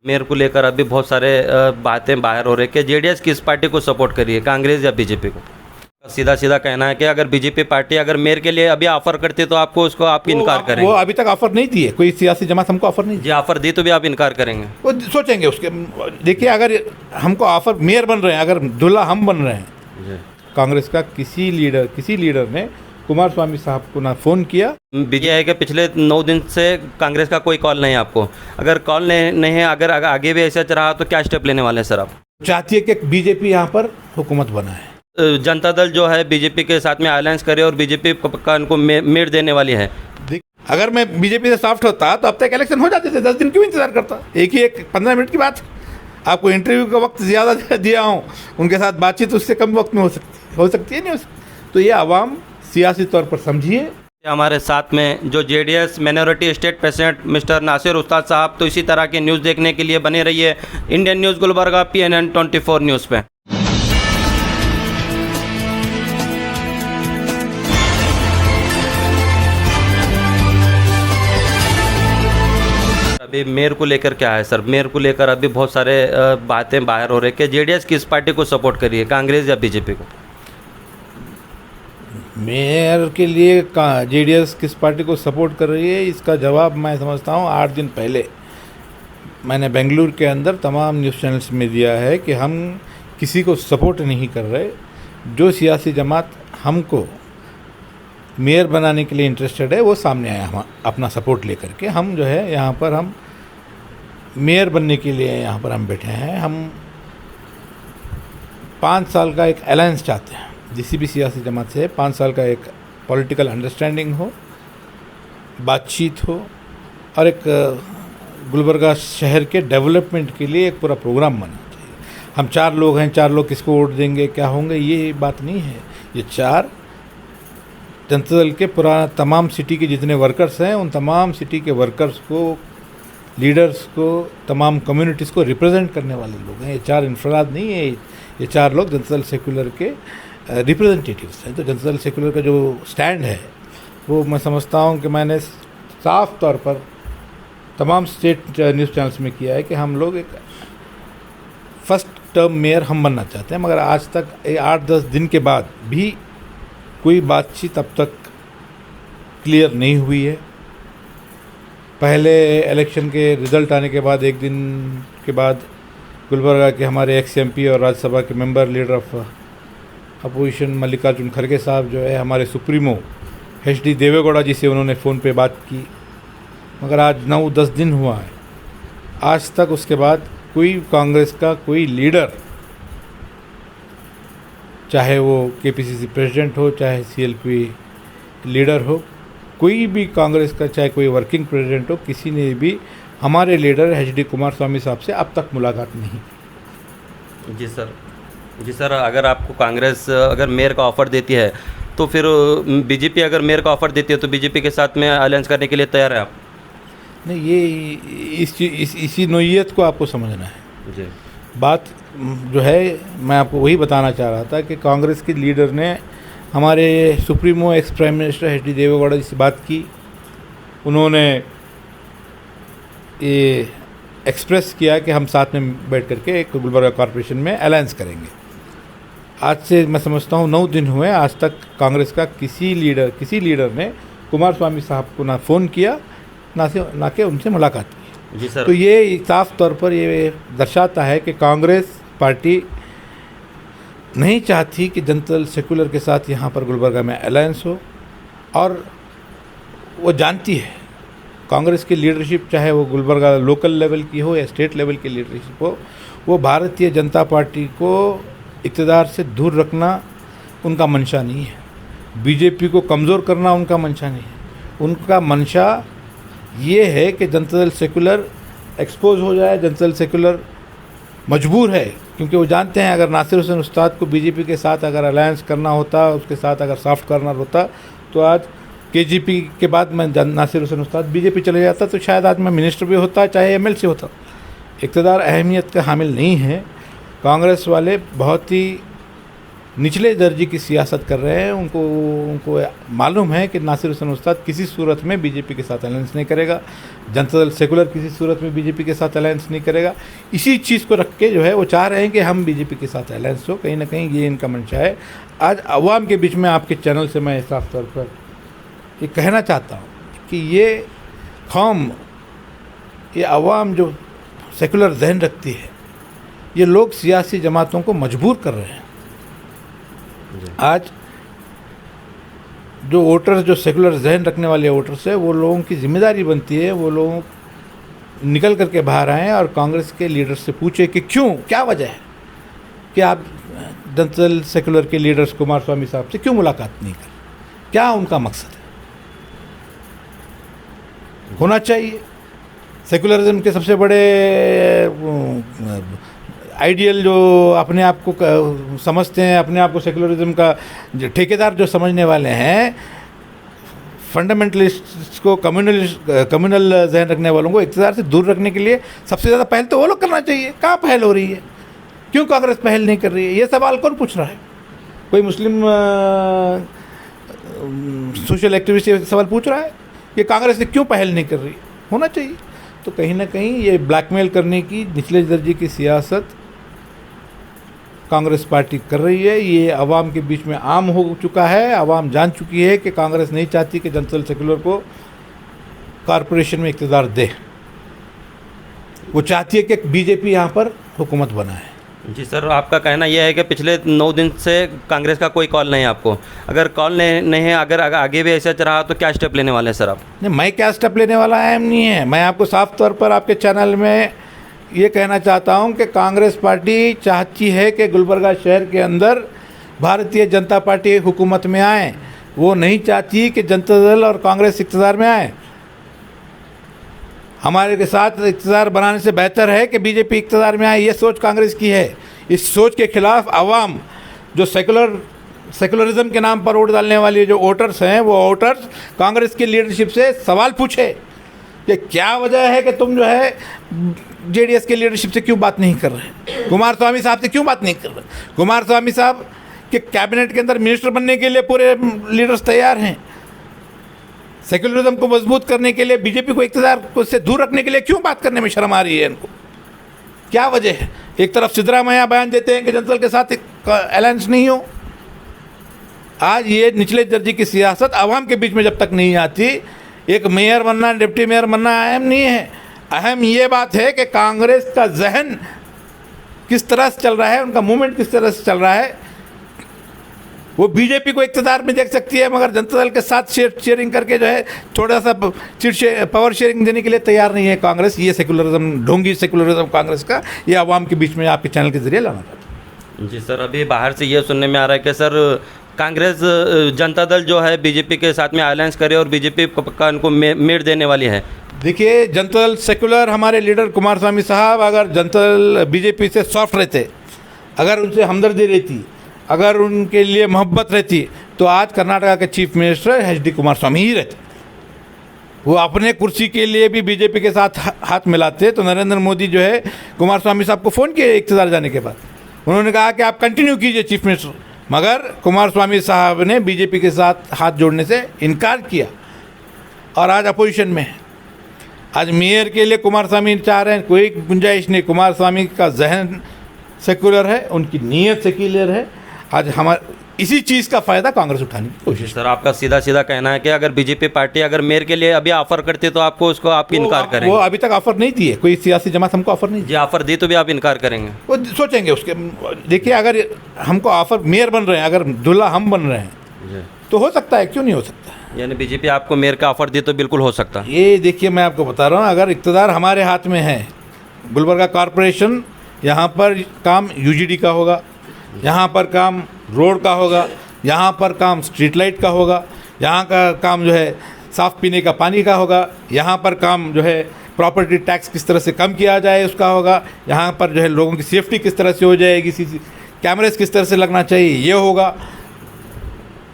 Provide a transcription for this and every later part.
Mayor को लेकर अभी बहुत सारे बातें बाहर हो रही है कि जेडीएस किस पार्टी को सपोर्ट करिए, कांग्रेस या बीजेपी को? सीधा सीधा कहना है कि अगर बीजेपी पार्टी अगर मेयर के लिए अभी ऑफर करती तो आपको उसको आप इनकार वो करेंगे? अभी तक ऑफर नहीं दिए, कोई सियासी जमात हमको ऑफर नहीं दी। जी ऑफर दी तो भी आप इनकार करेंगे? वो सोचेंगे उसके। देखिए, अगर हमको ऑफर मेयर बन रहे हैं, अगर दूल्हा हम बन रहे हैं, जी। कांग्रेस का किसी लीडर ने कुमार स्वामी साहब को ना फ़ोन किया। बीजेपी है कि पिछले 9 दिन से कांग्रेस का कोई कॉल नहीं है आपको? अगर कॉल नहीं है, अगर आगे भी ऐसा रहा तो क्या स्टेप लेने वाले हैं सर आप? चाहती है कि बीजेपी यहाँ पर हुकूमत बनाए। जनता दल जो है बीजेपी के साथ में अलायंस करे और बीजेपी का उनको मेयर देने वाली है। अगर मैं बीजेपी से सॉफ्ट होता तो अब तक इलेक्शन हो जाते थे, 10 दिन क्यों इंतजार करता? एक 15 मिनट की बात। आपको इंटरव्यू का वक्त ज़्यादा दिया हूँ, उनके साथ बातचीत उससे कम वक्त में हो सकती है नहीं हो सकती। तो ये आवाम सियासी तौर पर समझिए। हमारे साथ में जो JDS minority state president mister Nasir Ustad sahab, तो इसी तरह के न्यूज़ देखने के लिए बने रहिए Indian news Gulbarga PNN 24 news पे। अभी मेयर को लेकर क्या है सर? मेयर को लेकर अभी बहुत सारे बातें बाहर हो रही है कि जेडीएस किस पार्टी को सपोर्ट करिए, कांग्रेस या बीजेपी को? मेयर के लिए जेडीएस किस पार्टी को सपोर्ट कर रही है, इसका जवाब मैं समझता हूँ 8 दिन पहले मैंने बेंगलुरु के अंदर तमाम न्यूज़ चैनल्स में दिया है कि हम किसी को सपोर्ट नहीं कर रहे। जो सियासी जमात हमको मेयर बनाने के लिए इंटरेस्टेड है वो सामने आया, हम अपना सपोर्ट लेकर के। हम जो है यहाँ पर हम मेयर बनने के लिए यहाँ पर हम बैठे हैं। हम 5 साल का एक अलायंस चाहते हैं, किसी भी सियासी जमात से 5 साल का एक पॉलिटिकल अंडरस्टैंडिंग हो, बातचीत हो और एक गुलबर्गा शहर के डेवलपमेंट के लिए एक पूरा प्रोग्राम बनना चाहिए। हम 4 लोग हैं, 4 लोग किसको वोट देंगे, क्या होंगे, ये बात नहीं है। ये 4 जनता दल के पुराना तमाम सिटी के जितने वर्कर्स हैं, उन तमाम सिटी के वर्कर्स को, लीडर्स को, तमाम कम्युनिटीज़ को रिप्रेजेंट करने वाले लोग हैं। ये 4 इंफराद नहीं है, ये 4 लोग जनता दल सेक्युलर के रिप्रेजेंटेटिव्स हैं। तो जनता दल सेक्युलर का जो स्टैंड है वो मैं समझता हूँ कि मैंने साफ तौर पर तमाम स्टेट न्यूज़ चैनल्स में किया है कि हम लोग एक फर्स्ट टर्म मेयर हम बनना चाहते हैं। मगर आज तक 8-10 दिन के बाद भी कोई बातचीत अब तक क्लियर नहीं हुई है। पहले इलेक्शन के रिज़ल्ट आने के बाद 1 दिन के बाद गुलबर्गा के हमारे एक्स MP और राज्यसभा के member, leader of opposition Mallikarjun खड़गे साहब जो है, हमारे सुप्रीमो HD देवेगौड़ा जी से उन्होंने फ़ोन पे बात की। मगर आज 9-10 दिन हुआ है, आज तक उसके बाद कोई कांग्रेस का कोई लीडर, चाहे वो KPCC प्रेसिडेंट हो, चाहे CLP लीडर हो, कोई भी कांग्रेस का, चाहे कोई वर्किंग प्रेसिडेंट हो, किसी ने भी हमारे लीडर HD कुमार स्वामी साहब से अब तक मुलाकात नहीं। जी सर, अगर आपको कांग्रेस अगर मेयर का ऑफ़र देती है तो फिर बीजेपी अगर मेयर का ऑफ़र देती है तो बीजेपी के साथ में अलायंस करने के लिए तैयार है आप? नहीं, ये इसी नोयत को आपको समझना है। जी। बात जो है मैं आपको वही बताना चाह रहा था कि कांग्रेस के लीडर ने हमारे supremo ex prime minister HD Deve Gowda ji से बात की। उन्होंने ये एक्सप्रेस किया कि हम साथ में बैठ करके एक गुलबर्गा कॉरपोरेशन में अलायंस करेंगे। आज से मैं समझता हूँ 9 दिन हुए, आज तक कांग्रेस का किसी लीडर ने कुमार स्वामी साहब को ना फ़ोन किया, ना कि उनसे मुलाकात की। जी सर। तो ये साफ तौर पर ये दर्शाता है कि कांग्रेस पार्टी नहीं चाहती कि जनता दल सेक्युलर के साथ यहाँ पर गुलबर्गा में अलायंस हो। और वो जानती है, कांग्रेस की लीडरशिप, चाहे वो गुलबर्गा लोकल लेवल की हो या स्टेट लेवल की लीडरशिप हो, वो भारतीय जनता पार्टी को इक़्तिदार से दूर रखना उनका मंशा नहीं है। बीजेपी को कमज़ोर करना उनका मंशा नहीं है। उनका मंशा ये है कि जनता दल सेक्युलर एक्सपोज हो जाए। जनता दल सेक्युलर मजबूर है, क्योंकि वो जानते हैं अगर नासिर हुसैन उस्ताद को बीजेपी के साथ अगर अलायंस करना होता, उसके साथ अगर सॉफ्ट करना होता, तो आज KGP के बाद मैं नासिर हुसैन उस्ताद बीजेपी चले जाता, तो शायद आज मैं मिनिस्टर भी होता, चाहे MLC होता। इक़्तिदार अहमियत का हामिल नहीं है। कांग्रेस वाले बहुत ही निचले दर्जे की सियासत कर रहे हैं, उनको मालूम है कि नासिर हुसैन उस्ताद किसी सूरत में बीजेपी के साथ अलायंस नहीं करेगा, जनता दल सेकुलर किसी सूरत में बीजेपी के साथ अलायंस नहीं करेगा। इसी चीज़ को रख के जो है वो चाह रहे हैं कि हम बीजेपी के साथ अलायंस हो, कहीं ना कहीं ये इनका मंशा है। आज अवाम के बीच में आपके चैनल से मैं साफ तौर पर ये कहना चाहता हूँ कि ये कौम, ये अवाम जो सेकुलर जहन रखती है, ये लोग सियासी जमातों को मजबूर कर रहे हैं। आज जो वोटर्स, जो सेकुलर जहन रखने वाले वोटर्स है, वो लोगों की जिम्मेदारी बनती है वो लोग निकल करके बाहर आएँ और कांग्रेस के लीडर से पूछे कि क्यों, क्या वजह है कि आप जनता दल सेकुलर के लीडर्स कुमार स्वामी साहब से क्यों मुलाकात नहीं कर, क्या उनका मकसद है। होना चाहिए। सेकुलरिज्म के सबसे बड़े आइडियल जो अपने आप को समझते हैं, अपने आप को सेकुलरिज्म का ठेकेदार जो समझने वाले हैं, फंडामेंटलिस्ट को, कम्युनल जहन रखने वालों को इक़्तिदार से दूर रखने के लिए सबसे ज़्यादा पहल तो वो लोग करना चाहिए। कहाँ पहल हो रही है, क्यों कांग्रेस पहल नहीं कर रही है? ये सवाल कौन पूछ रहा है? कोई मुस्लिम सोशल एक्टिविस्ट ये सवाल पूछ रहा है कि कांग्रेस ने क्यों पहल नहीं कर रही? होना चाहिए। तो कहीं ना कहीं ये ब्लैकमेल करने की निचले दर्जे की सियासत कांग्रेस पार्टी कर रही है। ये आवाम के बीच में आम हो चुका है। आवाम जान चुकी है कि कांग्रेस नहीं चाहती कि जनता दल सेकुलर को कॉरपोरेशन में इक़्तिदार दे। वो चाहती है कि बीजेपी यहाँ पर हुकूमत बनाए। जी सर, आपका कहना यह है कि पिछले 9 दिन से कांग्रेस का कोई कॉल नहीं है आपको? अगर कॉल नहीं है, अगर आगे भी ऐसा रहा तो क्या स्टेप लेने वाले हैं सर आप? नहीं, मैं क्या स्टेप लेने वाला अहम नहीं है। मैं आपको साफ तौर पर आपके चैनल में ये कहना चाहता हूं कि कांग्रेस पार्टी चाहती है कि गुलबर्गा शहर के अंदर भारतीय जनता पार्टी हुकूमत में आए। वो नहीं चाहती कि जनता दल और कांग्रेस इक़्तिदार में आए। हमारे के साथ इक़्तिदार बनाने से बेहतर है कि बीजेपी इक़्तिदार में आए। ये सोच कांग्रेस की है। इस सोच के खिलाफ आवाम, जो सेकुलरिज्म के नाम पर वोट डालने वाले जो वोटर्स हैं, वो वोटर्स कांग्रेस की लीडरशिप से सवाल पूछे कि क्या वजह है कि तुम जो है जेडीएस के लीडरशिप से क्यों बात नहीं कर रहे, कुमार स्वामी साहब से क्यों बात नहीं कर रहे। कुमार स्वामी साहब के कैबिनेट के अंदर मिनिस्टर बनने के लिए पूरे लीडर्स तैयार हैं। सेकुलरिज्म को मजबूत करने के लिए, बीजेपी को इक़्तिदार को से दूर रखने के लिए क्यों बात करने में शर्म आ रही है इनको? क्या वजह है? एक तरफ सिद्धरामैया बयान देते हैं कि जनता दल के साथ अलायंस नहीं हो। आज ये निचले दर्जे की सियासत आवाम के बीच में जब तक नहीं आती, एक मेयर बनना, डिप्टी मेयर बनना अहम नहीं है। अहम ये बात है कि कांग्रेस का जहन किस तरह से चल रहा है, उनका मूवमेंट किस तरह से चल रहा है। वो बीजेपी को इक़्तिदार में देख सकती है, मगर जनता दल के साथ शेयरिंग करके जो है थोड़ा सा पावर शेयरिंग देने के लिए तैयार नहीं है कांग्रेस। ये सेकुलरिज्म, ढोंगी सेकुलरिज्म कांग्रेस का, ये आवाम के बीच में आपके चैनल के जरिए लाना चाहता हूँ। जी सर, अभी बाहर से ये सुनने में आ रहा है कि सर कांग्रेस, जनता दल जो है बीजेपी के साथ में अलायंस करे और बीजेपी का उनको मेट देने वाली है। देखिए, जनता दल सेकुलर, हमारे लीडर कुमार स्वामी साहब अगर जनता दल बीजेपी से सॉफ्ट रहते, अगर उनसे हमदर्दी रहती, अगर उनके लिए मोहब्बत रहती, तो आज कर्नाटका के चीफ मिनिस्टर HD कुमार स्वामी ही रहते। वो अपने कुर्सी के लिए भी बीजेपी के साथ हाथ मिलाते। तो नरेंद्र मोदी जो है कुमार स्वामी साहब को फ़ोन किए इक़्तिदार जाने के बाद, उन्होंने कहा कि आप कंटिन्यू कीजिए चीफ मिनिस्टर, मगर कुमार स्वामी साहब ने बीजेपी के साथ हाथ जोड़ने से इनकार किया और आज अपोजिशन में है। आज मेयर के लिए कुमार स्वामी चाह रहे हैं, कोई गुंजाइश नहीं। कुमार स्वामी का जहन सेकुलर है, उनकी नीयत सेकुलर है। आज हमारे इसी चीज़ का फ़ायदा कांग्रेस उठाने की कोशिश। सर, आपका सीधा सीधा कहना है कि अगर बीजेपी पार्टी अगर मेयर के लिए अभी ऑफर करती तो आपको उसको आपकी इनकार करेंगे? वो अभी तक ऑफर नहीं दी है, कोई सियासी जमात हमको ऑफर नहीं दी। जी, ऑफर दी तो भी आप इनकार करेंगे? वो सोचेंगे उसके। देखिए, अगर हमको ऑफर, मेयर बन रहे हैं, अगर दूल्हा हम बन रहे हैं तो हो सकता है, क्यों नहीं हो सकता? यानी बीजेपी आपको मेयर का ऑफर दी तो बिल्कुल हो सकता है। ये देखिए, मैं आपको बता रहा हूँ, अगर इक़्तिदार हमारे हाथ में है, गुलबर्गा कॉरपोरेशन, यहाँ पर काम UGD का होगा, यहाँ पर काम रोड का होगा, यहाँ पर काम स्ट्रीट लाइट का होगा, यहाँ का काम जो है साफ़ पीने का पानी का होगा, यहाँ पर काम जो है प्रॉपर्टी टैक्स किस तरह से कम किया जाए उसका होगा, यहाँ पर जो है लोगों की सेफ्टी किस तरह से हो जाएगी, कैमरेज किस तरह से लगना चाहिए ये होगा,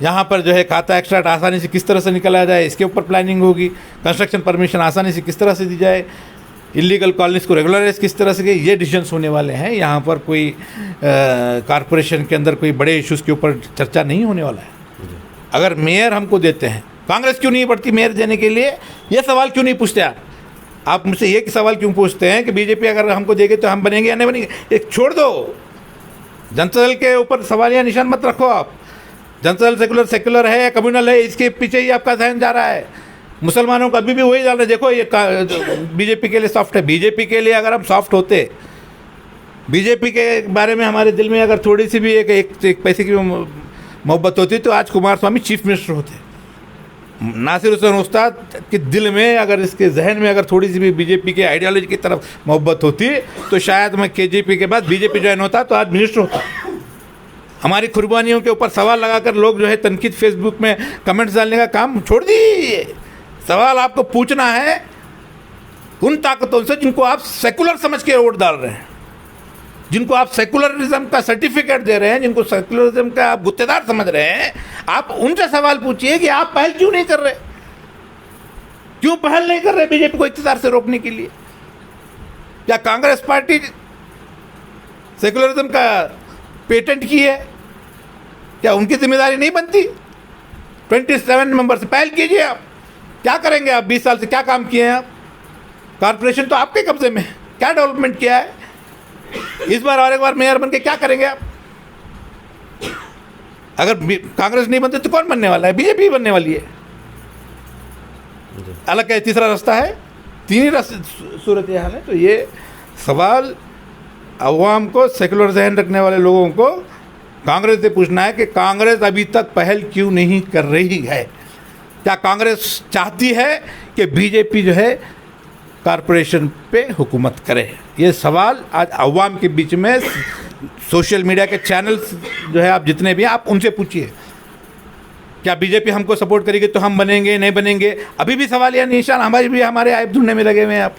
यहाँ पर जो है खाता एक्स्ट्रा आसानी से किस तरह से निकला जाए इसके ऊपर प्लानिंग होगी, कंस्ट्रक्शन परमिशन आसानी से किस तरह से दी जाए, इलीगल कॉलोनीज को रेगुलराइज किस तरह से किए, ये डिसीजंस होने वाले हैं। यहाँ पर कोई कॉरपोरेशन के अंदर कोई बड़े इश्यूज़ के ऊपर चर्चा नहीं होने वाला है। अगर मेयर हमको देते हैं, कांग्रेस क्यों नहीं बढ़ती मेयर देने के लिए? ये सवाल क्यों नहीं पूछते आप मुझसे ये सवाल क्यों पूछते हैं कि बीजेपी अगर हमको देगी तो हम बनेंगे या नहीं बनेंगे? एक छोड़ दो, जनता दल के ऊपर सवाल या निशान मत रखो आप। जनता दल सेकुलर है या कम्युनल है, इसके पीछे ही आपका ध्यान जा रहा है। मुसलमानों का अभी भी वही डाल रहे। देखो ये बीजेपी के लिए सॉफ्ट है। बीजेपी के लिए अगर हम सॉफ्ट होते, बीजेपी के बारे में हमारे दिल में अगर थोड़ी सी भी एक पैसे की मोहब्बत होती तो आज कुमार स्वामी चीफ मिनिस्टर होते। नासिर हुसैन उस्ताद के दिल में अगर, इसके जहन में अगर थोड़ी सी भी बीजेपी के आइडियोलॉजी की तरफ मोहब्बत होती तो शायद मैं केजेपी के बाद बीजेपी ज्वाइन होता तो आज मिनिस्टर होता। हमारी कुर्बानियों के ऊपर सवाल लगाकर लोग जो है तनकीद फेसबुक में कमेंट्स डालने का काम छोड़ दीजिए। सवाल आपको पूछना है उन ताकतों से जिनको आप सेकुलर समझ के वोट डाल रहे हैं, जिनको आप सेकुलरिज्म का सर्टिफिकेट दे रहे हैं, जिनको सेकुलरिज्म का आप गुत्तेदार समझ रहे हैं। आप उनसे सवाल पूछिए कि आप पहल क्यों नहीं कर रहे, क्यों पहल नहीं कर रहे बीजेपी को इक़्तिदार से रोकने के लिए? क्या कांग्रेस पार्टी सेकुलरिज्म का पेटेंट की है? क्या उनकी जिम्मेदारी नहीं बनती? 27 नंबर से पहल कीजिए। आप क्या करेंगे? आप 20 साल से क्या काम किए हैं? आप कॉर्पोरेशन तो आपके कब्जे में है, क्या डेवलपमेंट किया है? इस बार और एक बार मेयर बन के क्या करेंगे आप? अगर कांग्रेस नहीं बनते तो कौन बनने वाला है? बीजेपी बनने वाली है। अलग का तीसरा रास्ता है, तीन ही सूरत हाल है। तो ये सवाल अवाम को, सेकुलर जहन रखने वाले लोगों को कांग्रेस से पूछना है कि कांग्रेस अभी तक पहल क्यों नहीं कर रही है? क्या कांग्रेस चाहती है कि बीजेपी जो है कॉरपोरेशन पे हुकूमत करे? ये सवाल आज अवाम के बीच में, सोशल मीडिया के चैनल्स जो है आप जितने भी हैं, आप उनसे पूछिए क्या बीजेपी हमको सपोर्ट करेगी तो हम बनेंगे नहीं बनेंगे? अभी भी सवाल या निशान हमारे आइब ढूंढने में लगे हुए हैं। आप,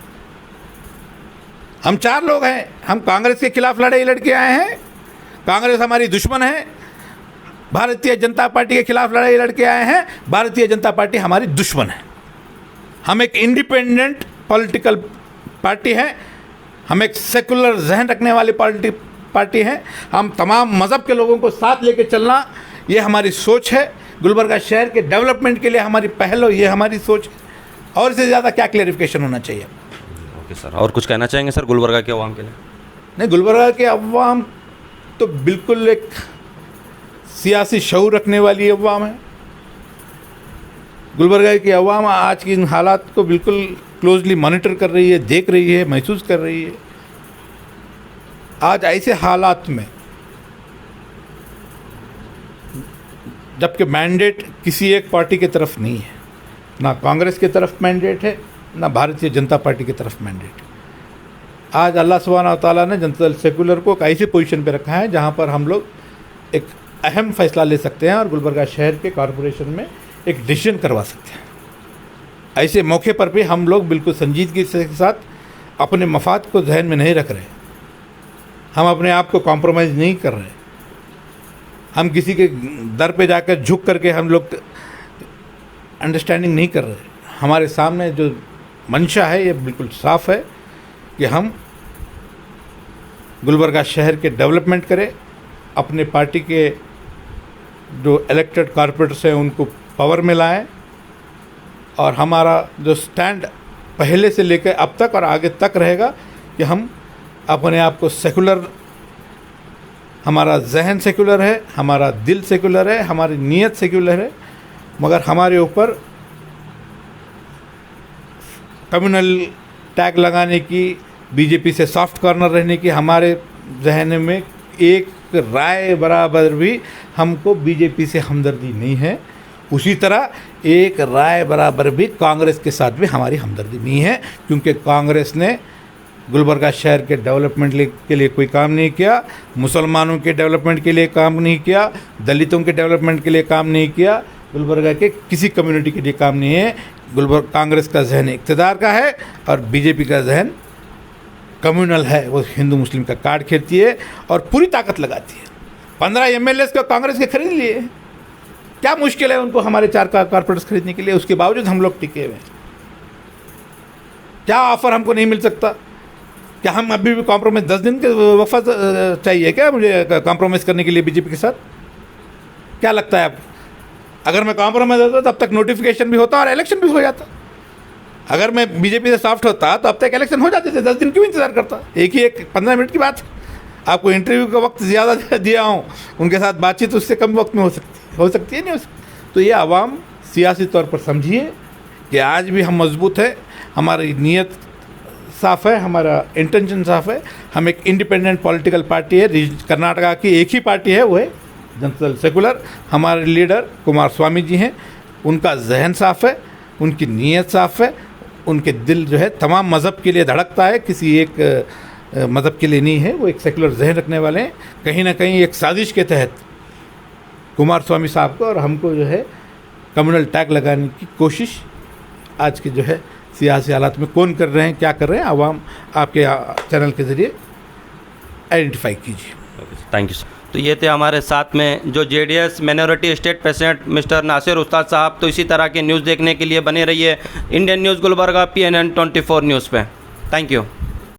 हम 4 लोग हैं, हम कांग्रेस के खिलाफ लड़ाई लड़के आए हैं। कांग्रेस हमारी दुश्मन है। भारतीय जनता पार्टी के खिलाफ लड़ाई लड़के आए हैं। भारतीय जनता पार्टी हमारी दुश्मन है। हम एक इंडिपेंडेंट पॉलिटिकल पार्टी है, हम एक सेकुलर जहन रखने वाली पार्टी है। हम तमाम मज़हब के लोगों को साथ लेके चलना, ये हमारी सोच है। गुलबर्गा शहर के डेवलपमेंट के लिए हमारी पहल हो, ये हमारी सोच है। और इससे ज़्यादा क्या क्लेरिफिकेशन होना चाहिए? ओके सर, और कुछ कहना चाहेंगे सर गुलबर्गा के अवाम के लिए? नहीं, गुलबर्गा के अवाम तो बिल्कुल एक सियासी शऊर रखने वाली अवाम है। गुलबर्गा की अवाम आज की इन हालात को बिल्कुल क्लोजली मॉनिटर कर रही है, देख रही है, महसूस कर रही है। आज ऐसे हालात में जबकि मैंडेट किसी एक पार्टी की तरफ नहीं है, ना कांग्रेस की तरफ मैंडेट है, ना भारतीय जनता पार्टी की तरफ मैंडेट है। आज अल्लाह सुब्हानहू व तआला ने जनता दल सेकुलर को एक ऐसी पोजीशन पे रखा है जहाँ पर हम लोग एक अहम फैसला ले सकते हैं और गुलबर्गा शहर के कॉरपोरेशन में एक डिसीजन करवा सकते हैं। ऐसे मौके पर भी हम लोग बिल्कुल संजीदगी के साथ अपने मफाद को ध्यान में नहीं रख रहे, हम अपने आप को कॉम्प्रोमाइज़ नहीं कर रहे, हम किसी के दर पे जाकर झुक करके हम लोग अंडरस्टैंडिंग नहीं कर रहे। हमारे सामने जो मंशा है ये बिल्कुल साफ़ है कि हम गुलबर्गा शहर के डेवलपमेंट करें, अपने पार्टी के जो इलेक्टेड कॉर्पोरेटर्स हैं उनको पावर में लाएं और हमारा जो स्टैंड पहले से लेकर अब तक और आगे तक रहेगा कि हम अपने आप को सेकुलर, हमारा जहन सेकुलर है, हमारा दिल सेकुलर है, हमारी नीयत सेकुलर है, मगर हमारे ऊपर कम्युनल टैग लगाने की, बीजेपी से सॉफ्ट कॉर्नर रहने की हमारे जहन में एक राय बराबर भी हमको बीजेपी से हमदर्दी नहीं है। उसी तरह एक राय बराबर भी कांग्रेस के साथ भी हमारी हमदर्दी नहीं है, क्योंकि कांग्रेस ने गुलबर्गा शहर के डेवलपमेंट के लिए कोई काम नहीं किया, मुसलमानों के डेवलपमेंट के लिए काम नहीं किया, दलितों के डेवलपमेंट के लिए काम नहीं किया, गुलबर्गा के किसी कम्युनिटी के लिए काम नहीं है। कांग्रेस का जहन इक़्तिदार का है और बीजेपी का जहन कम्युनल है, वो हिंदू मुस्लिम का कार्ड खेलती है और पूरी ताकत लगाती है। 15 MLAs को कांग्रेस के खरीद लिए, क्या मुश्किल है उनको हमारे 4 कॉर्पोरेट्स खरीदने के लिए? उसके बावजूद हम लोग टिके हुए हैं। क्या ऑफ़र हमको नहीं मिल सकता? क्या हम अभी भी कॉम्प्रोमाइज़ 10 दिन के वफा चाहिए क्या मुझे कॉम्प्रोमाइज़ करने के लिए बीजेपी के साथ? क्या लगता है आपको? अगर मैं कॉम्प्रोमाइज़ होता तब तक नोटिफिकेशन भी होता और इलेक्शन भी हो जाता। अगर मैं बीजेपी से सॉफ्ट होता तो अब तक इलेक्शन हो जाते थे। 10 दिन क्यों इंतज़ार करता? एक 15 मिनट की बात है। आपको इंटरव्यू का वक्त ज़्यादा दिया हूँ, उनके साथ बातचीत उससे कम वक्त में हो सकती है नहीं हो सकती। तो ये आवाम सियासी तौर पर समझिए कि आज भी हम मजबूत हैं, हमारी नीयत साफ़ है, हमारा इंटेंशन साफ़ है। हम एक इंडिपेंडेंट पॉलिटिकल पार्टी है, कर्नाटका की एक ही पार्टी है, वो है जनता दल सेकुलर। हमारे लीडर कुमार स्वामी जी हैं, उनका जहन साफ़ है, उनकी नीयत साफ़ है, उनके दिल जो है तमाम मज़हब के लिए धड़कता है, किसी एक मज़हब के लिए नहीं है। वो एक सेकुलर जहन रखने वाले हैं। कहीं ना कहीं एक साजिश के तहत कुमार स्वामी साहब को और हमको जो है कम्युनल टैग लगाने की कोशिश आज के जो है सियासी हालात में कौन कर रहे हैं, क्या कर रहे हैं, आवाम आपके चैनल के ज़रिए आइडेंटिफाई कीजिए। Thank you sir. तो ये थे हमारे साथ में जो JDS minority state president mister Nasir Ustad sahab. तो इसी तरह के न्यूज़ देखने के लिए बने रहिए Indian news Gulbarga PNN 24 news पे। Thank you.